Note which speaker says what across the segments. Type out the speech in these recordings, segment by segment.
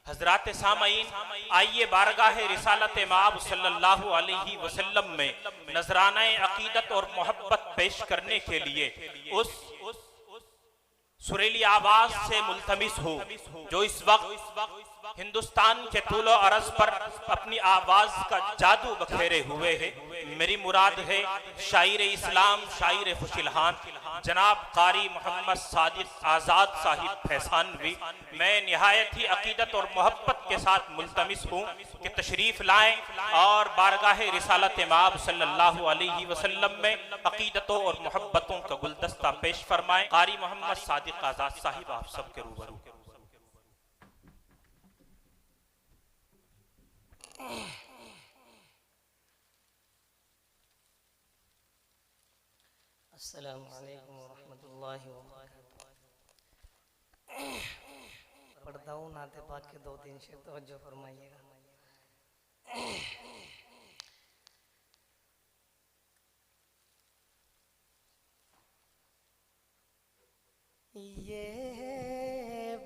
Speaker 1: हजरात सामईन, आइए बारगाह रिसालत माब सल्लल्लाहु अलैहि वसल्लम में नजराना अकीदत और मोहब्बत पेश करने के लिए उस सुरीली आवाज से मुल्तमिस हो जो इस वक्त हिंदुस्तान के तूलो अरज पर अपनी आवाज का जादू बखेरे हुए है। मेरी मुराद है शायर इस्लाम, शायर खुशिलहान जनाब कारी मोहम्मद सादिक आज़ाद साहिब फैसानवी। मैं निहायत ही अकीदत और मोहब्बत के साथ मुल्तमिस हूँ कि तशरीफ़ लाएँ और बारगाह रिसालत माब सल्लल्लाहु अलैहि वसल्लम में अकीदतों और मोहब्बतों का गुलदस्ता पेश फरमाएँ। कारी मोहम्मद सादिक आज़ाद साहिब आप सबके रूबरू।
Speaker 2: अस्सलामु अलैकुम वरहमतुल्लाहि वबरकातुहू। पढ़ता हूँ नाते पाक के 2-3 शेर, तवज्जो फरमाइएगा। ये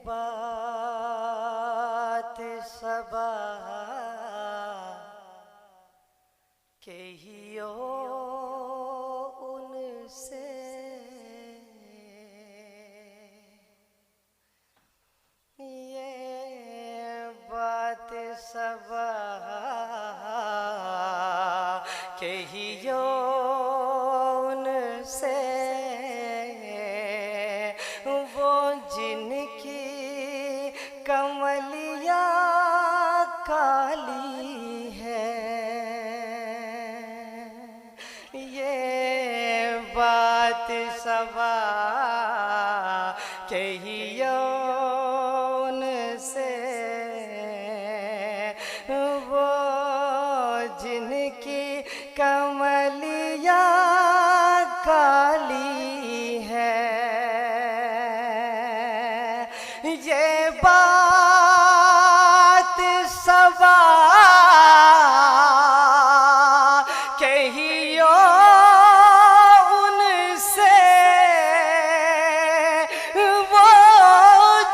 Speaker 2: बात सबा कहियो उनसे, ये बात सबा कहियो उनसे, वो जिनकी कमलिया काली है। ये बात सबा कहियो उनसे, वो जिनकी कमलिया काली है। ये बात सबा कहियो उनसे, वो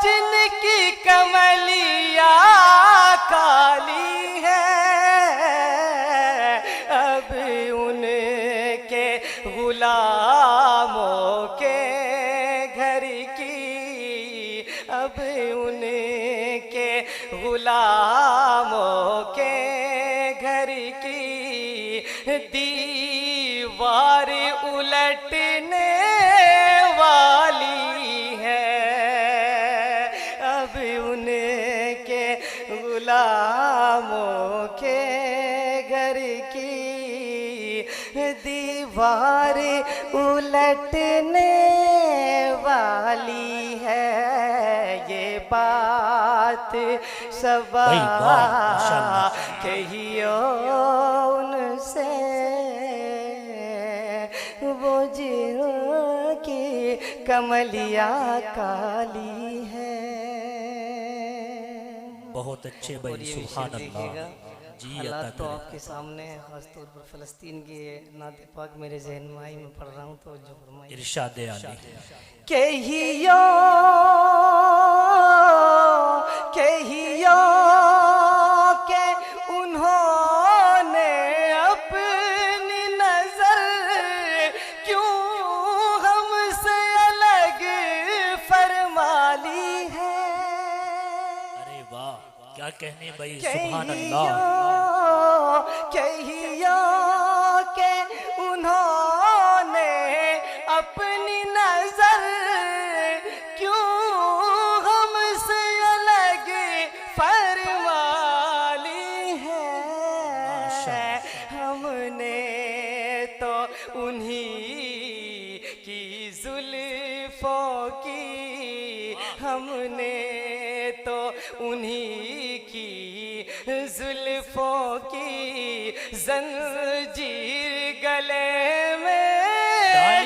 Speaker 2: जिनकी कमलिया काली है। अब उनके गुलामों के घर की, अब उनके गुलामों के घर की दीवार उलटने वाली है। अब उनके गुलामों के घर की दीवार उलटने वाली है। ये बात सबा कहियो उनसे, वो जिनकी कमलिया काली है।
Speaker 3: बहुत अच्छे भाई, सुभान अल्लाह जी।
Speaker 2: हालात तो आपके सामने है, खासतौर पर फ़लस्तीन की नाते पाक मेरे जहन में आई, मैं पढ़ रहा हूँ तो जो फरमाइए।
Speaker 3: इरशाद आली
Speaker 2: कहियो कहियो के उन्होंने अपनी नजर क्यों हमसे अलग फरमा ली है।
Speaker 3: अरे वाह, क्या कहने भाई, सुभान अल्लाह।
Speaker 2: कहियो के उन्होंने अपनी नजर क्यों हमसे अलग फरमा ली है। हमने तो उन्हीं की जुल्फों की, हमने तो उन्हीं की जुल्फों की जंजीर गले में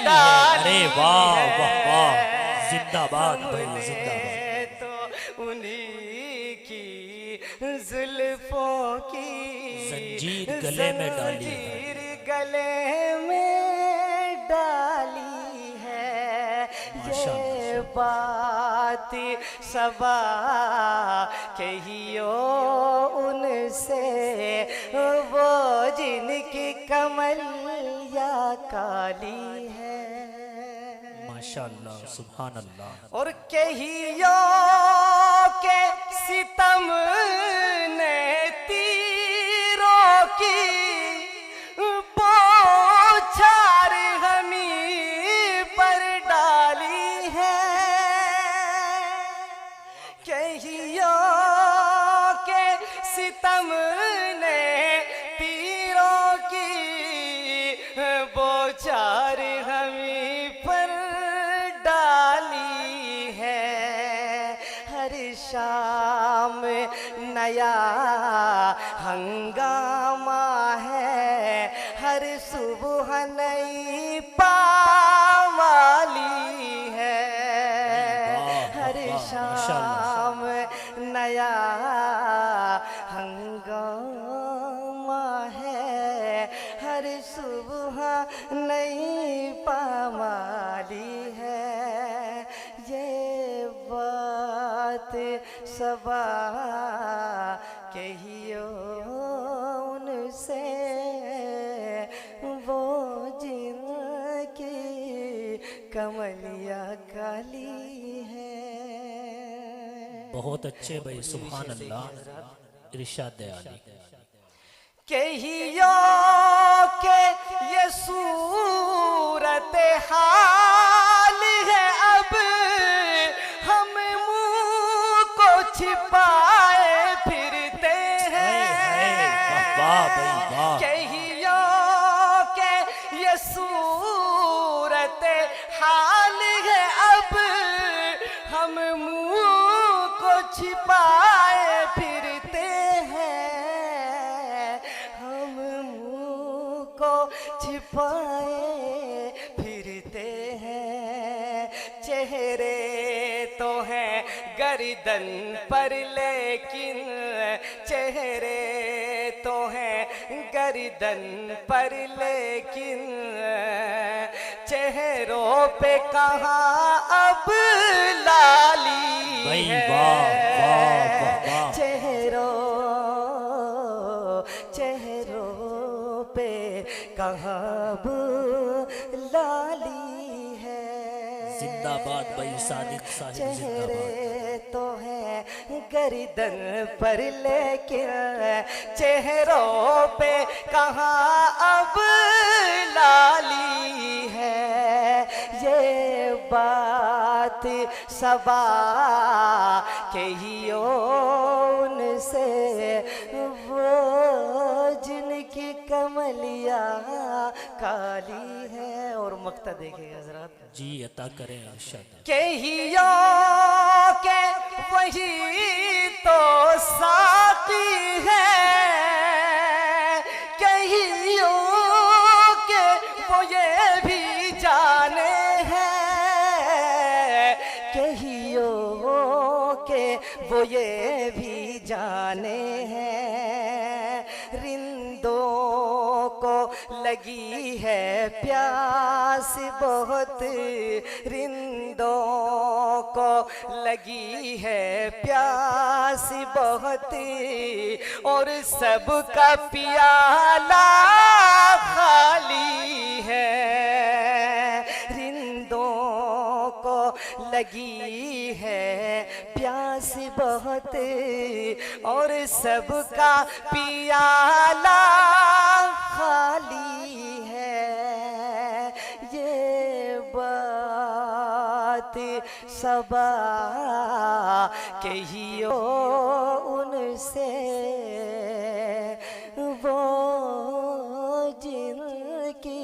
Speaker 2: डाली।
Speaker 3: अरे वाह वाह वाह, जिंदाबाद भाई, जिंदाबाद।
Speaker 2: तो उन्हीं की जुल्फों की
Speaker 3: जंजीर गले में डाली,
Speaker 2: जंजीर गले में डाली है। ये बात सबा कहियो उनसे वो जिनकी कमलिया काली है।
Speaker 3: माशाअल्लाह, सुभान अल्लाह।
Speaker 2: और कहियो के सितम ने तीरों की बौछार हमी पर डाली है। कहियो के सितम ने तीरों की बौछार हमी पर डाली है। हर शाम नया हंगामा है, हर सुबह नई पामाली है। हर शाम नया हंगामा है, हर सुबह नई पामाली है। ये बात सबा कहियो उनसे वो जिनकी कमलिया काली है।
Speaker 3: बहुत अच्छे भाई, सुभान अल्लाह। इरशाद आली।
Speaker 2: कहियो के ये सूरत हाल है, अब हम मुंह को छिपाए फिरते हैं।
Speaker 3: वाह भाई वाह।
Speaker 2: कहियो के ये सूरत हाल है, अब हम मुंह को छिपाए फिरते हैं। हम मुंह को छिपाए फिरते हैं। चेहरे तो हैं गर्दन पर, लेकिन चेहरे तो हैं गर्दन पर, लेकिन चेहरों पे कहाँ अब लाली
Speaker 3: भाई
Speaker 2: है।
Speaker 3: वाह वाह वाह वाह।
Speaker 2: चेहरों पे कहाँ अब लाली है।
Speaker 3: जिंदाबाद भाई सादिक साहिब, जिंदाबाद।
Speaker 2: चेहरे तो है गर्दन पर, लेकिन चेहरों पे कहाँ अब लाली है। ये बात सबा कहियो उनसे वो जिनकी कमलिया काली है। और मक्ता देखिएगा हज़रात
Speaker 3: जी, अता करें इरशाद।
Speaker 2: कहियो के वही तो साकी है। कहियो के वो ये भी जाने हैं। कहियो के वो ये भी जाने हैं। रिंदों को लगी है प्यास बहुत, रिंदों को लगी है प्यास बहुत, और सबका प्याला खाली है। रिंदों को लगी है प्यास बहुत, और सबका प्याला खाली है। ये बात सबा कहियो उनसे वो जिनकी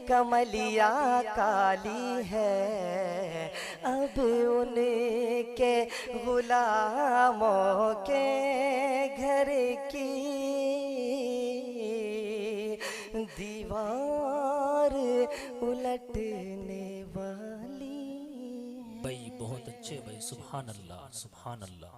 Speaker 2: कमलिया काली है। अब उनके गुलामों के घर की दीवार उलटने वाली।
Speaker 3: भाई बहुत अच्छे भाई, सुभान अल्लाह, सुभान अल्लाह।